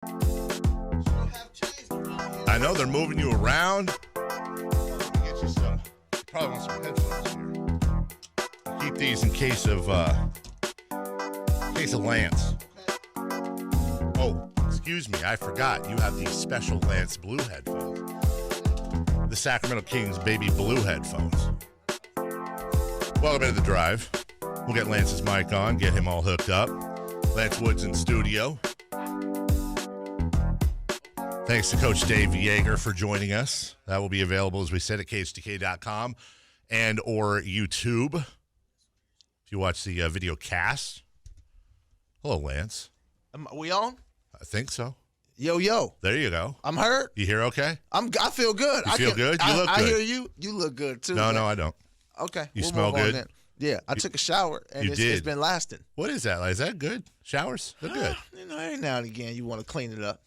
I know they're moving you around. Let me get you some. You probably want some headphones here. Keep these in case of Lance. Oh, excuse me, I forgot. You have these special Lance Blue headphones. The Sacramento Kings baby blue headphones. Welcome into the drive. We'll get Lance's mic on, get him all hooked up. Lance Woods in studio. Thanks to Coach Dave Yeager for joining us. That will be available, as we said, at KHTK.com and or YouTube. If you watch the video cast. Hello, Lance. We on? I think so. Yo. There you go. I'm hurt. You hear okay? I feel good. You feel good? You look good. I hear you. You look good, too. No, I don't. Okay. You smell good? Yeah, I took a shower, and it's been lasting. What is that? Is that good? Showers? They're good. Every now and again, you want to clean it up.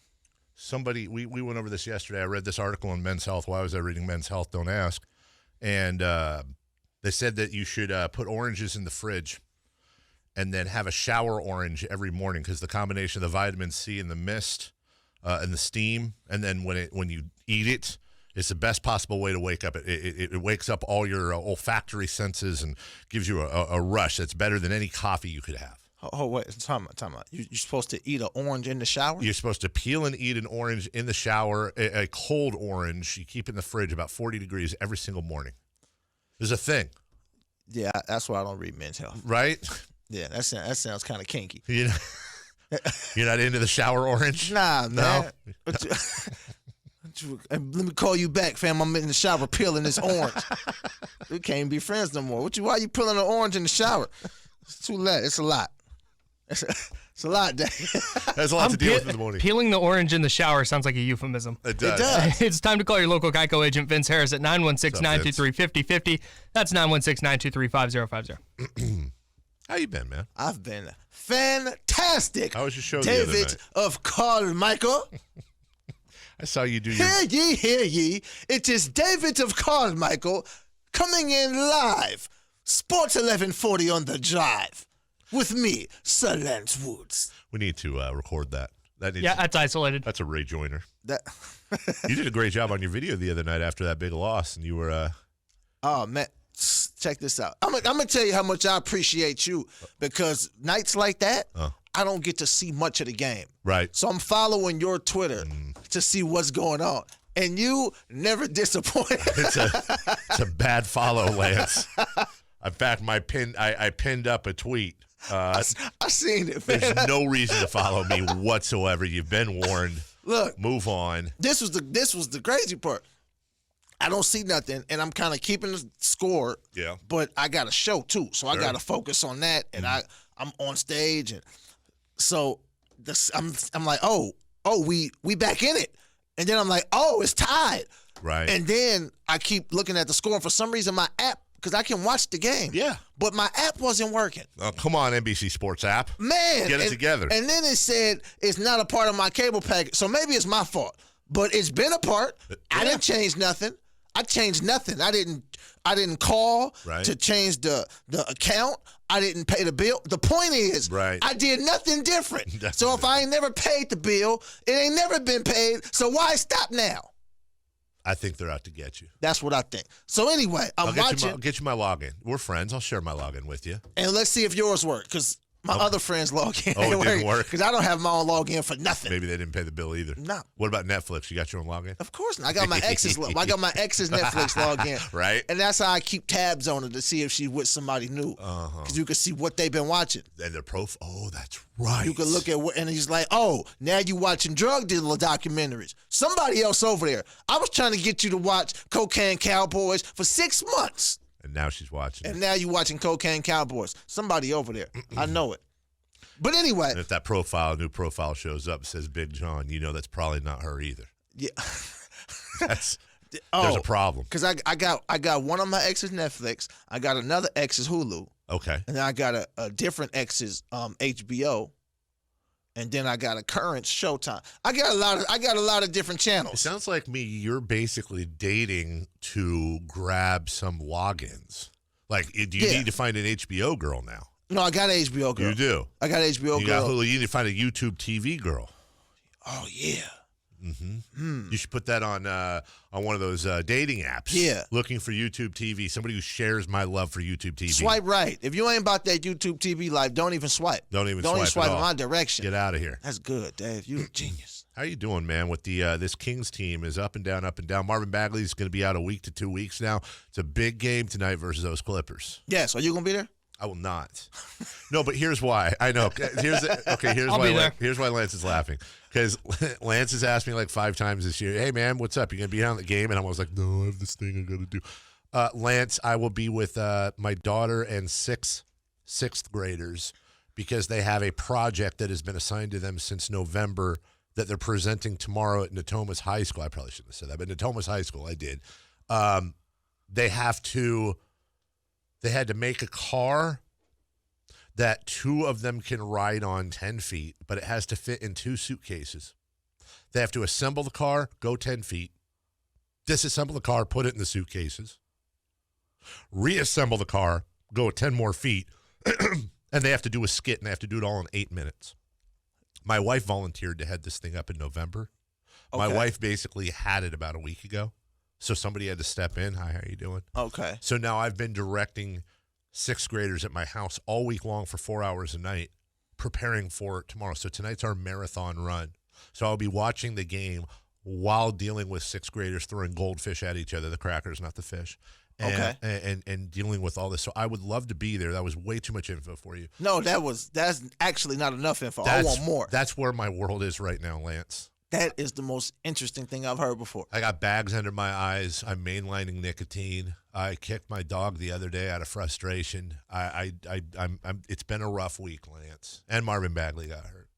Somebody, we went over this yesterday. I read this article on Men's Health. Why was I reading Men's Health? Don't ask. And they said that you should put oranges in the fridge and then have a shower orange every morning, because the combination of the vitamin C and the mist and the steam, and then when you eat it, it's the best possible way to wake up. It wakes up all your olfactory senses and gives you a rush that's better than any coffee you could have. Oh, wait, time out. You're supposed to eat an orange in the shower? You're supposed to peel and eat an orange in the shower, a cold orange. You keep it in the fridge about 40 degrees every single morning. There's a thing. Yeah, that's why I don't read Men's Health. Right? Yeah, that sounds kind of kinky. You're not into the shower orange? Nah, man. No? Let me call you back, fam. I'm in the shower peeling this orange. We can't be friends no more. Why you peeling an orange in the shower? It's too late. It's a lot. It's a lot, Dave. That's a lot to deal with in the morning. Peeling the orange in the shower sounds like a euphemism. It does. It's time to call your local Geico agent, Vince Harris, at 916-923-5050. That's 916-923-5050. How you been, man? I've been fantastic. How was your show the other David night? of Carmichael. I saw you do your... Hear ye. It is David of Carmichael coming in live. Sports 1140 on the drive. With me, Sir Lance Woods. We need to record that. That's isolated. That's a Ray Joyner. You did a great job on your video the other night after that big loss, and you were... Oh, man. Check this out. I'm going to tell you how much I appreciate you, because nights like that, I don't get to see much of the game. Right. So I'm following your Twitter to see what's going on. And you never disappoint. It's a bad follow, Lance. In fact, I pinned up a tweet. I seen it, man. There's no reason to follow me whatsoever. You've been warned. Look, move on. This was the crazy part. I don't see nothing, and I'm kind of keeping the score. Yeah. But I got a show too, so I got to focus on that, and I'm on stage, and so I'm like, oh, we back in it, and then I'm like, oh, it's tied. Right. And then I keep looking at the score, and for some reason my app, because I can watch the game. Yeah. But my app wasn't working. Oh, come on, NBC Sports app. Man. Get it together. And then it said it's not a part of my cable package. So maybe it's my fault. But it's been a part. Yeah. I didn't change nothing. I changed nothing. I didn't call to change the account. I didn't pay the bill. The point is, I did nothing different. So if I ain't never paid the bill, it ain't never been paid. So why stop now? I think they're out to get you. That's what I think. So anyway, I'm watching. I'll get you my login. We're friends. I'll share my login with you. And let's see if yours work, because my other friends log in. Oh, it didn't work? Because I don't have my own login for nothing. Maybe they didn't pay the bill either. No. What about Netflix? You got your own login? Of course not. I got my ex's Netflix login. Right. And that's how I keep tabs on it, to see if she's with somebody new. Because you can see what they've been watching. And their profile. Oh, that's right. You can look at what, and he's like, oh, now you watching drug dealer documentaries. Somebody else over there. I was trying to get you to watch Cocaine Cowboys for 6 months. And now she's watching. And now you're watching Cocaine Cowboys. Somebody over there. I know it. But anyway. And if that new profile shows up, says Big John, you know that's probably not her either. Yeah. There's a problem. Because I got one of my ex's Netflix. I got another ex's Hulu. Okay. And then I got a different ex's HBO. And then I got a current Showtime. I got a lot of different channels. It sounds like you're basically dating to grab some logins. Like, do you need to find an HBO girl now? No, I got an HBO girl. You do? I got an HBO girl. You need to find a YouTube TV girl. Oh, yeah. You should put that on one of those dating apps. Yeah. Looking for YouTube TV. Somebody who shares my love for YouTube TV. Swipe right. If you ain't about that YouTube TV life, don't even swipe. Don't even swipe at in all. my direction. Get out of here. That's good, Dave. You're a genius. How you doing, man? With the this Kings team is up and down, up and down. Marvin Bagley's going to be out a week to 2 weeks now. It's a big game tonight versus those Clippers. Yes. Are you going to be there? I will not. No, but here's why. I know. Here's why Lance is laughing. Because Lance has asked me like 5 times this year, hey, man, what's up? You going to be on the game? And I was like, no, I have this thing I got to do. Lance, I will be with my daughter and sixth graders because they have a project that has been assigned to them since November that they're presenting tomorrow at Natomas High School. I probably shouldn't have said that, but Natomas High School, I did. They had to make a car that 2 of them can ride on 10 feet, but it has to fit in 2 suitcases. They have to assemble the car, go 10 feet, disassemble the car, put it in the suitcases, reassemble the car, go 10 more feet, and they have to do a skit, and they have to do it all in 8 minutes. My wife volunteered to head this thing up in November. Okay. My wife basically had it about a week ago. So somebody had to step in. Hi, how you doing? Okay. So now I've been directing 6th graders at my house all week long for 4 hours a night, preparing for tomorrow. So tonight's our marathon run. So I'll be watching the game while dealing with 6th graders throwing goldfish at each other, the crackers, not the fish. And dealing with all this. So I would love to be there. That was way too much info for you. No, that's actually not enough info. I want more. That's where my world is right now, Lance. That is the most interesting thing I've heard before. I got bags under my eyes. I'm mainlining nicotine. I kicked my dog the other day out of frustration. I'm it's been a rough week, Lance. And Marvin Bagley got hurt.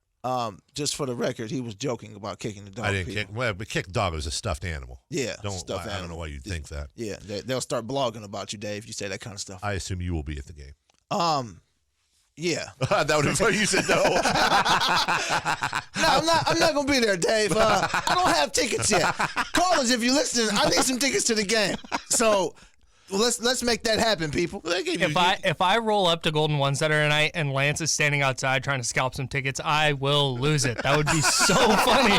Just for the record, he was joking about kicking the dog. I didn't kick. Well, but kick the dog was a stuffed animal. Yeah, stuffed animal. I don't know why you'd think that. Yeah, they'll start blogging about you, Dave. You say that kind of stuff. I assume you will be at the game. Yeah. That would have been you said no. No, I'm not gonna be there, Dave. I don't have tickets yet. Call us if you're listening. I need some tickets to the game. So let's make that happen, people. If I roll up to Golden One Saturday night and Lance is standing outside trying to scalp some tickets, I will lose it. That would be so funny.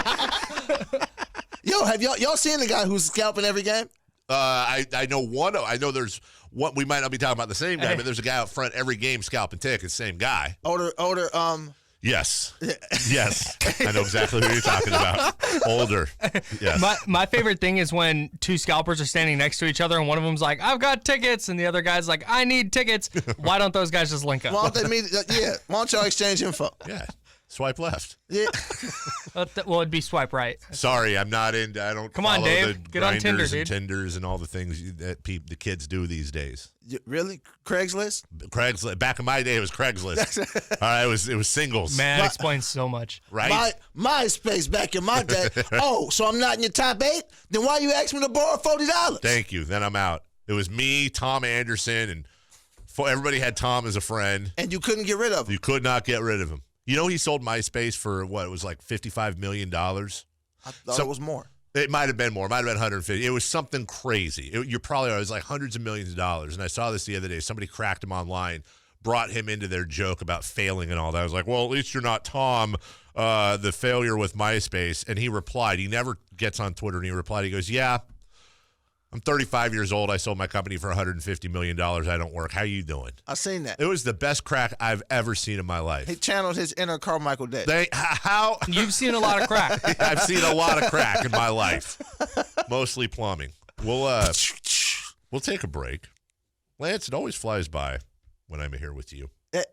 Yo, have y'all seen the guy who's scalping every game? I know one. I know there's one. We might not be talking about the same guy, but there's a guy out front every game scalping tickets. Same guy. Older. Yes. Yes. I know exactly who you're talking about. Older. Yes. My favorite thing is when 2 scalpers are standing next to each other and one of them's like, I've got tickets, and the other guy's like, I need tickets. Why don't those guys just link up? Why don't they meet? Yeah. Why don't y'all exchange info? Yeah. Swipe left. Yeah. Well, it'd be swipe right. Sorry, I'm not into. I don't. Come on, Dave. The Get on Tinder, and dude. Tinders and all the things that the kids do these days. Really? Craigslist? Craigslist. Back in my day, it was Craigslist. All right, it was singles. Man, that explains so much. Right? MySpace back in my day. Oh, so I'm not in your top 8? Then why you ask me to borrow $40? Thank you. Then I'm out. It was me, Tom Anderson, and everybody had Tom as a friend. And you couldn't get rid of him. You could not get rid of him. You know, he sold MySpace for what? It was like $55 million. I thought it was more. It might have been more. It might have been 150. It was something crazy. You're probably right. It was like hundreds of millions of dollars. And I saw this the other day. Somebody cracked him online, brought him into their joke about failing and all that. I was like, well, at least you're not Tom, the failure with MySpace. And he replied. He never gets on Twitter. And he replied. He goes, yeah, I'm 35 years old. I sold my company for $150 million. I don't work. How you doing? I seen that. It was the best crack I've ever seen in my life. He channeled his inner Carmichael Day. How? You've seen a lot of crack. I've seen a lot of crack in my life. Mostly plumbing. We'll take a break. Lance, it always flies by when I'm here with you.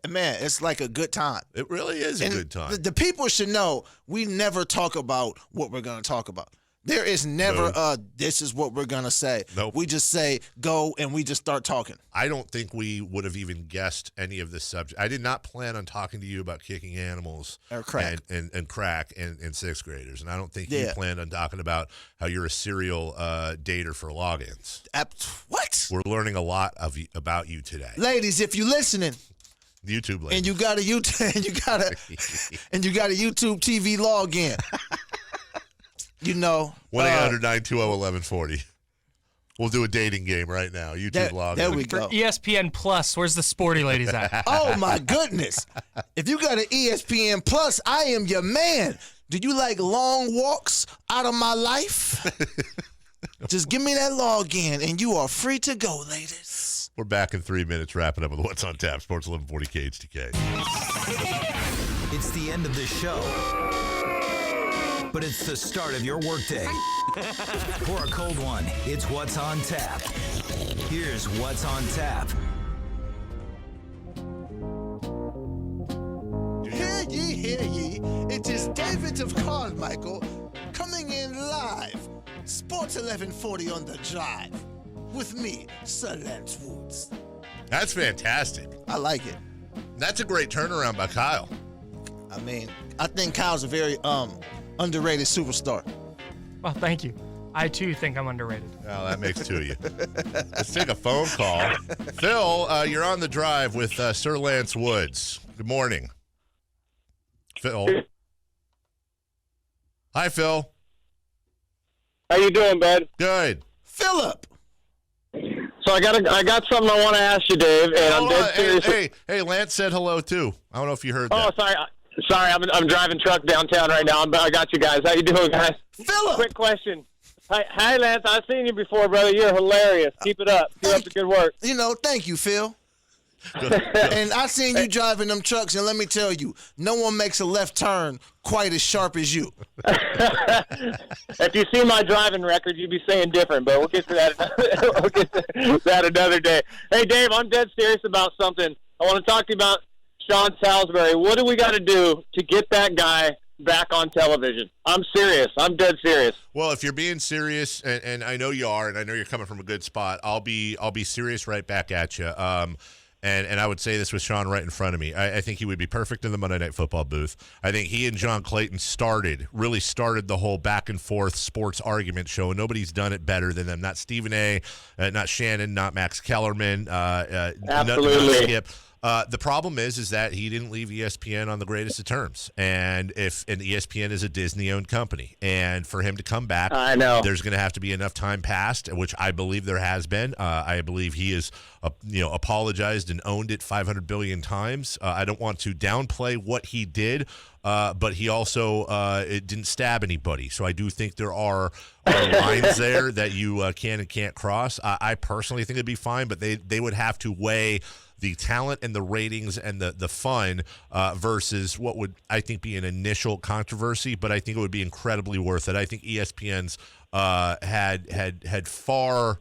Man, it's like a good time. It really is a good time. The people should know we never talk about what we're going to talk about. There is never this is what we're going to say. Nope. We just say go and we just start talking. I don't think we would have even guessed any of this subject. I did not plan on talking to you about kicking animals or crack and crack and 6th graders. And I don't think you planned on talking about how you're a serial dater for logins. What? We're learning a lot about you today. Ladies, if you're listening, YouTube ladies. and you got a YouTube and you got a YouTube TV login. You know, 1-800-920-1140. We'll do a dating game right now. YouTube login. There we go. For ESPN Plus, where's the sporty ladies at? Oh my goodness! If you got an ESPN Plus, I am your man. Do you like long walks out of my life? Just give me that login, and you are free to go, ladies. We're back in 3 minutes, wrapping up with What's on Tap, Sports 1140 KHTK. It's the end of the show, but it's the start of your workday. For a cold one, it's What's on Tap. Here's What's on Tap. Hear ye. It is David of Carmichael coming in live. Sports 1140 on the drive. With me, Sir Lance Woods. That's fantastic. I like it. That's a great turnaround by Kyle. I mean, I think Kyle's a very underrated superstar. Well, thank you. I, too, think I'm underrated. Well, that makes two of you. Let's take a phone call. Phil, you're on the drive with Sir Lance Woods. Good morning. Phil. Hi, Phil. How you doing, bud? Good. Philip. So I got something I want to ask you, Dave, and I'm dead serious. Hey, Lance said hello too. I don't know if you heard Oh, that. sorry, I'm driving truck downtown right now. I got you guys. How you doing, guys? Philip. Quick question. Hi, Lance. I've seen you before, brother. You're hilarious. Keep it up. Keep up the good work. Thank you, Phil. And I seen you driving them trucks, and let me tell you, no one makes a left turn quite as sharp as you. If you see my driving record, you'd be saying different, but we'll get to that. We'll get to that another day. Hey, Dave, I'm dead serious about something. I want to talk to you about Sean Salisbury. What do we got to do to get that guy back on television? I'm serious. I'm dead serious. Well, if you're being serious, and I know you are, and I know you're coming from a good spot, I'll be serious right back at you. And I would say this with Sean right in front of me. I think he would be perfect in the Monday Night Football booth. I think he and John Clayton really started the whole back and forth sports argument show. Nobody's done it better than them. Not Stephen A., not Shannon, not Max Kellerman, Absolutely. not Skip. The problem is that he didn't leave ESPN on the greatest of terms, and ESPN is a Disney-owned company, and for him to come back, I know there's going to have to be enough time passed, which I believe there has been. I believe he has, apologized and owned it 500 billion times. I don't want to downplay what he did, but he also it didn't stab anybody. So I do think there are lines there that you can and can't cross. I personally think it'd be fine, but they would have to weigh the talent and the ratings and the fun versus what would, I think, be an initial controversy, but I think it would be incredibly worth it. I think ESPN's had far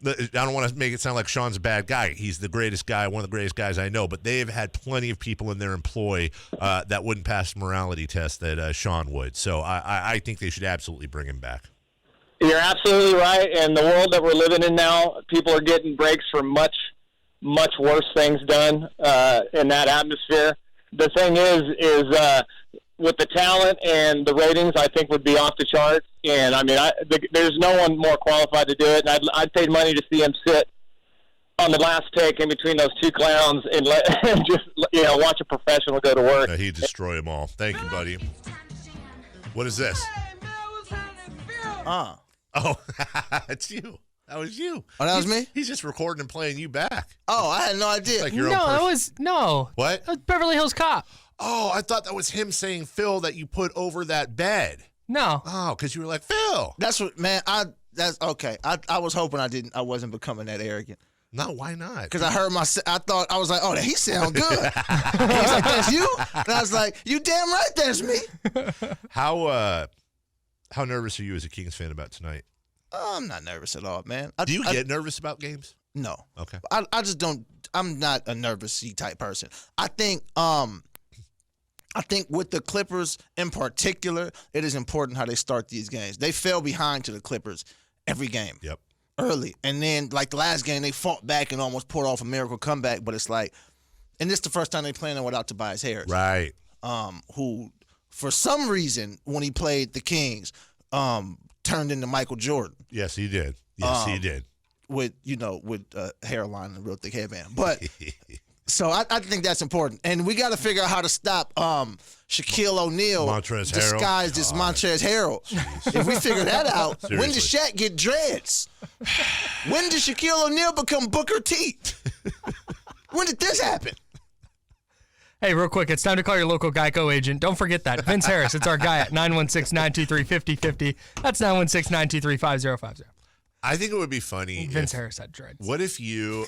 I don't want to make it sound like Sean's a bad guy. He's the greatest guy, one of the greatest guys I know, but they've had plenty of people in their employ that wouldn't pass the morality test that Sean would. So I think they should absolutely bring him back. You're absolutely right. In the world that we're living in now, people are getting breaks for much worse things done in that atmosphere. The thing is with the talent and the ratings, I think would be off the charts. And I mean, there's no one more qualified to do it. And I'd pay money to see him sit on the last take in between those two clowns and just watch a professional go to work. He'd destroy them all. Thank you, buddy. What is this? Oh, it's you. That was you. Oh, that was me? He's just recording and playing you back. Oh, I had no idea. Like your No, own that person. was no. What? That was Beverly Hills Cop. Oh, I thought that was him saying Phil that you put over that bed. No. Oh, because you were like, Phil. That's what, man. That's okay. I was hoping I wasn't becoming that arrogant. No, why not? Because I heard I was like, oh, he sound good. He's like, that's you? And I was like, you damn right, that's me. How nervous are you as a Kings fan about tonight? I'm not nervous at all, man. Do you get nervous about games? No. Okay. I just don't. I'm not a nervous type person. I think with the Clippers in particular, it is important how they start these games. They fell behind to the Clippers every game. Yep. Early. And then, like the last game, they fought back and almost pulled off a miracle comeback. But it's like, and this is the first time they playing without Tobias Harris. Right. Who, for some reason, when he played the Kings, turned into Michael Jordan. Yes, he did. Yes, he did. With hairline and a real thick headband. But so I think that's important. And we got to figure out how to stop Shaquille O'Neal disguised as Montrezl Harrell. If we figure that out, when did Shaq get dreads? When did Shaquille O'Neal become Booker T? When did this happen? Hey, real quick, it's time to call your local Geico agent. Don't forget that. Vince Harris, it's our guy at 916-923-5050. That's 916-923-5050. I think it would be funny. Vince Harris had dreads. What if you?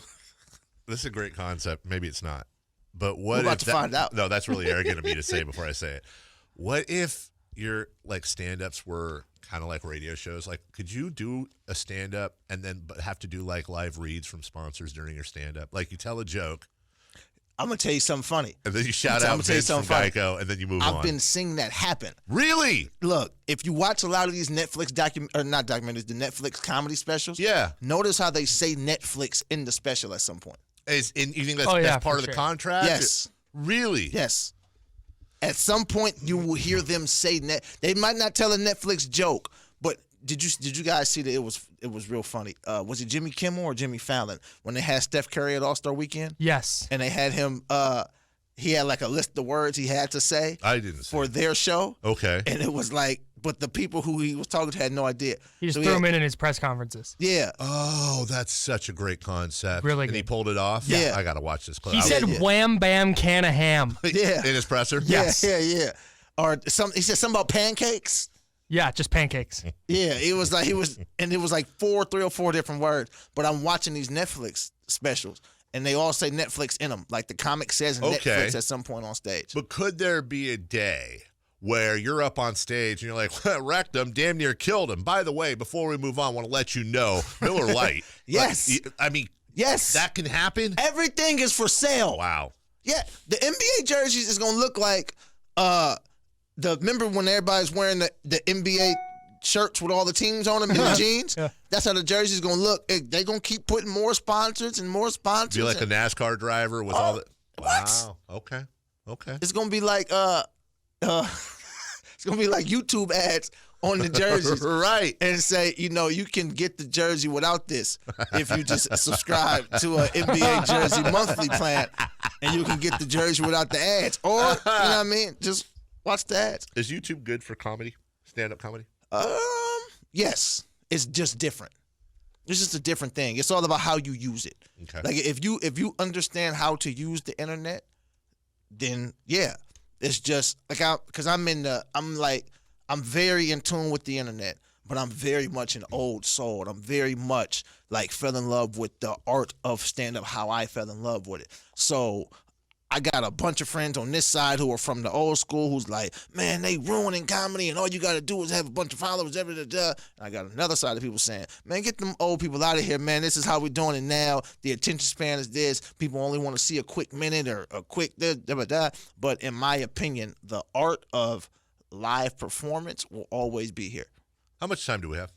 This is a great concept. Maybe it's not. But what We're if about to find out. No, that's really arrogant of me to say before I say it. What if your like stand-ups were kind of like radio shows? Like, could you do a stand-up and then but have to do like live reads from sponsors during your stand-up? Like, you tell a joke. I'm going to tell you something funny. And then you shout out Vince from Geico, and then you move on. I've been seeing that happen. Really? Look, if you watch a lot of these Netflix not documentaries, the Netflix comedy specials, notice how they say Netflix in the special at some point. You think that's part of the contract? Yes. Really? Yes. At some point, you will hear them say They might not tell a Netflix joke, but did you guys see that it was real funny? Was it Jimmy Kimmel or Jimmy Fallon when they had Steph Curry at All-Star Weekend? Yes. And they had him. He had like a list of words he had to say. I didn't for their show. Okay. And it was like, but the people who he was talking to had no idea. He just threw him in his press conferences. Yeah. Oh, that's such a great concept. Really and good. he pulled it off? Yeah. I got to watch this clip. He said, wham, bam, can of ham. Yeah. In his presser? Yes. Yeah. Or he said something about pancakes. Yeah, just pancakes. Yeah, it was like and it was like 3 or 4 different words. But I'm watching these Netflix specials, and they all say Netflix in them. Like the comic says Netflix at some point on stage. But could there be a day where you're up on stage and you're like, wrecked him, damn near killed him. By the way, before we move on, I want to let you know, Miller Lite. Yes. I mean, yes, that can happen. Everything is for sale. Wow. Yeah, the NBA jerseys is going to look like remember when everybody's wearing the NBA shirts with all the teams on them in the jeans? Yeah. That's how the jersey's going to look. They're going to keep putting more sponsors and more sponsors. Be like a NASCAR driver with all the... What? Wow. Okay. It's going to be like it's going to be like YouTube ads on the jerseys. Right. And say, you can get the jersey without this if you just subscribe to an NBA jersey monthly plan, and you can get the jersey without the ads. Or, you know what I mean? Just watch the ads. Is YouTube good for comedy? Stand-up comedy? Yes. It's just different. It's just a different thing. It's all about how you use it. Okay. Like if you understand how to use the internet, then yeah. It's just like I'm very in tune with the internet, but I'm very much an old soul. I'm very much like fell in love with the art of stand-up, how I fell in love with it. So I got a bunch of friends on this side who are from the old school who's like, man, they ruining comedy and all you got to do is have a bunch of followers. And I got another side of people saying, man, get them old people out of here, man. This is how we're doing it now. The attention span is this. People only want to see a quick minute or a quick But in my opinion, the art of live performance will always be here. How much time do we have?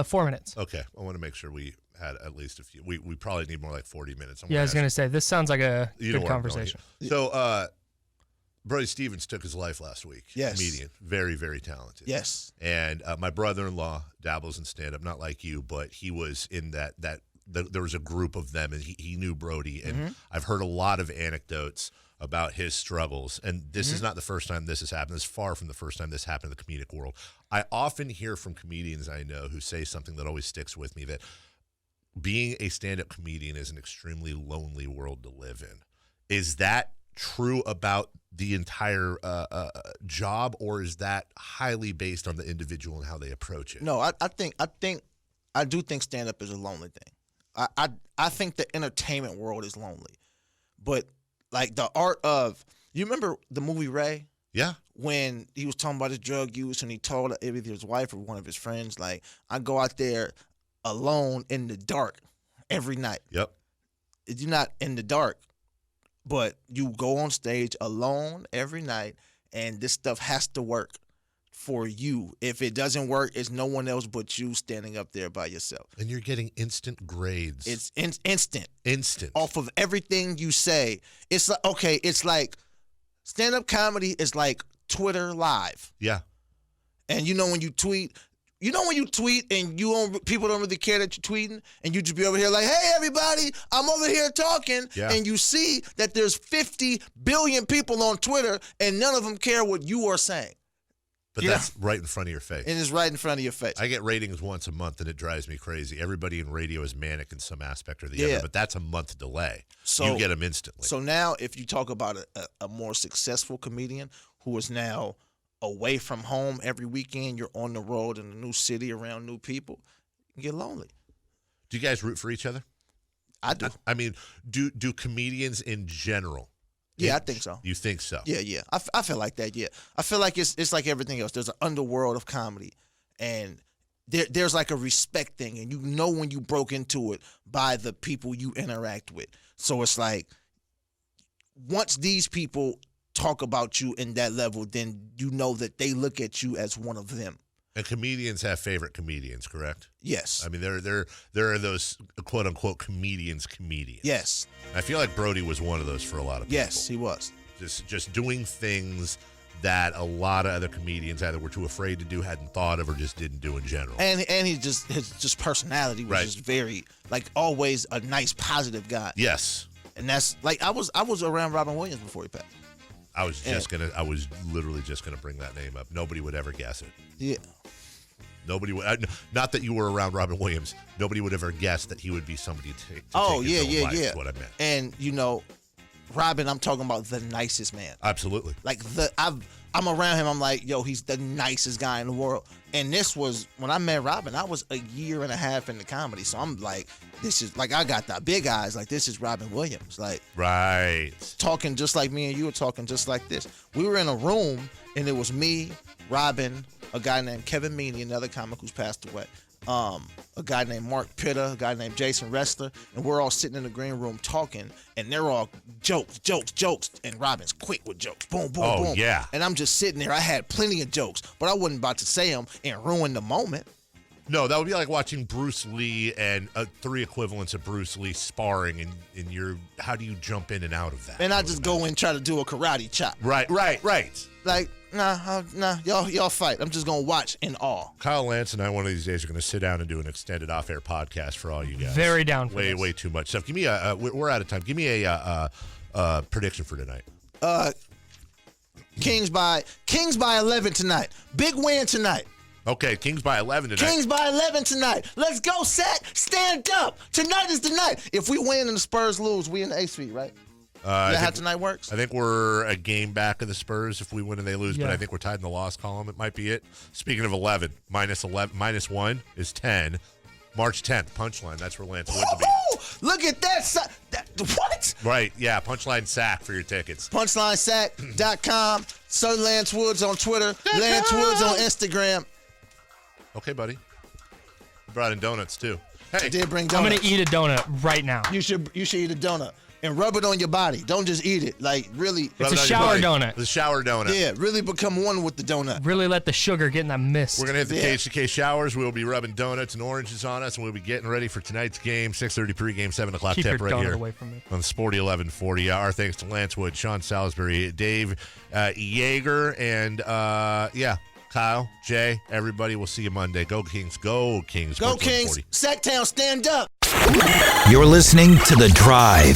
4 minutes. Okay. I want to make sure we had at least a few. We probably need more like 40 minutes. I was going to say, this sounds like a good conversation. So, Brody Stevens took his life last week. Yes. Comedian. Very, very talented. Yes. And my brother-in-law dabbles in stand-up, not like you, but he was in that there was a group of them, and he knew Brody. And I've heard a lot of anecdotes about his struggles. And this is not the first time this has happened. This is far from the first time this happened in the comedic world. I often hear from comedians I know who say something that always sticks with me, that being a stand-up comedian is an extremely lonely world to live in. Is that true about the entire job, or is that highly based on the individual and how they approach it? No, I do think stand-up is a lonely thing. I think the entertainment world is lonely. But like the art of, you remember the movie Ray? Yeah. When he was talking about his drug use and he told either his wife or one of his friends, like, I go out there alone in the dark every night. Yep. You're not in the dark, but you go on stage alone every night, and this stuff has to work for you. If it doesn't work, it's no one else but you standing up there by yourself. And you're getting instant grades. It's instant. Instant. Off of everything you say. It's like, okay, it's like stand-up comedy is like Twitter Live. Yeah. And when you tweet, and people don't really care that you're tweeting, and you just be over here like, hey, everybody, I'm over here talking, and you see that there's 50 billion people on Twitter, and none of them care what you are saying. But that's right in front of your face. And it's right in front of your face. I get ratings once a month, and it drives me crazy. Everybody in radio is manic in some aspect or the Yeah. other, but that's a month delay. So you get them instantly. So now, if you talk about a more successful comedian who is now away from home every weekend, you're on the road in a new city around new people, you get lonely. Do you guys root for each other? I do. I mean, do comedians in general? Yeah, I think so. You think so? Yeah. I feel like that. Yeah, I feel like it's like everything else. There's an underworld of comedy, and there's like a respect thing, and you know when you broke into it by the people you interact with. So it's like once these people talk about you in that level, then you know that they look at you as one of them. And comedians have favorite comedians, correct? Yes. I mean, there are those quote unquote comedians. Yes. I feel like Brody was one of those for a lot of people. Yes, he was. Just doing things that a lot of other comedians either were too afraid to do, hadn't thought of, or just didn't do in general. And his just personality was just very, like, always a nice, positive guy. Yes. And that's like I was around Robin Williams before he passed. I was literally just gonna bring that name up. Nobody would ever guess it. Yeah. Nobody would. Not that you were around Robin Williams. Nobody would ever guess that he would be somebody to take his own life, is what I meant. And Robin, I'm talking about the nicest man. Absolutely. Like I'm around him. I'm like, yo, he's the nicest guy in the world. And this was when I met Robin. I was a year and a half into comedy, so I'm like, this is like I got the big eyes. Like this is Robin Williams. Like right, talking just like me and you were talking just like this. We were in a room and it was me, Robin, a guy named Kevin Meaney, another comic who's passed away. A guy named Mark Pitta, a guy named Jason Ressler, and we're all sitting in the green room talking, and they're all jokes, and Robin's quick with jokes, boom, boom, boom. Yeah. And I'm just sitting there. I had plenty of jokes, but I wasn't about to say them and ruin the moment. No, that would be like watching Bruce Lee and 3 equivalents of Bruce Lee sparring, and how do you jump in and out of that? And I just go in and try to do a karate chop. Right. Like, nah, y'all fight. I'm just gonna watch in awe. Kyle Lance and I, one of these days, are going to sit down and do an extended off-air podcast for all you guys. Very down for this. Way too much stuff. Give me we're out of time. Give me a prediction for tonight. Kings by 11 tonight. Big win tonight. Okay, Kings by 11 tonight. Kings by 11 tonight. Let's go, Sack. Stand up. Tonight is the night. If we win and the Spurs lose, we in the 8th Street, right? Is that how tonight works? I think we're a game back of the Spurs if we win and they lose, Yeah. but I think we're tied in the loss column. It might be it. Speaking of 11, minus 1 is 10. March 10th, Punchline. That's where Lance Woods will be. Look at that. What? Right, yeah, Punchline Sack for your tickets. PunchlineSack.com. Sir Lance Woods on Twitter. Lance Woods on Instagram. Okay, buddy. You brought in donuts, too. I Hey, did bring I'm donuts. gonna eat a donut right now. You should eat a donut and rub it on your body. Don't just eat it. Like really. It's a rub it on your shower body. donut. The shower donut. Yeah, really become one with the donut. Really let the sugar get in that mist. We're going to hit the Yeah. KHTK showers. We'll be rubbing donuts and oranges on us, and we'll be getting ready for tonight's game, 6:30 pregame, 7 o'clock Keep tip your right donut here away from me. on Sporty 1140. Our thanks to Lance Wood, Sean Salisbury, Dave Yeager, and, Kyle, Jay, everybody. We'll see you Monday. Go Kings. Go Kings. Go Sports Kings. 140. Sacktown, stand up. You're listening to The Drive.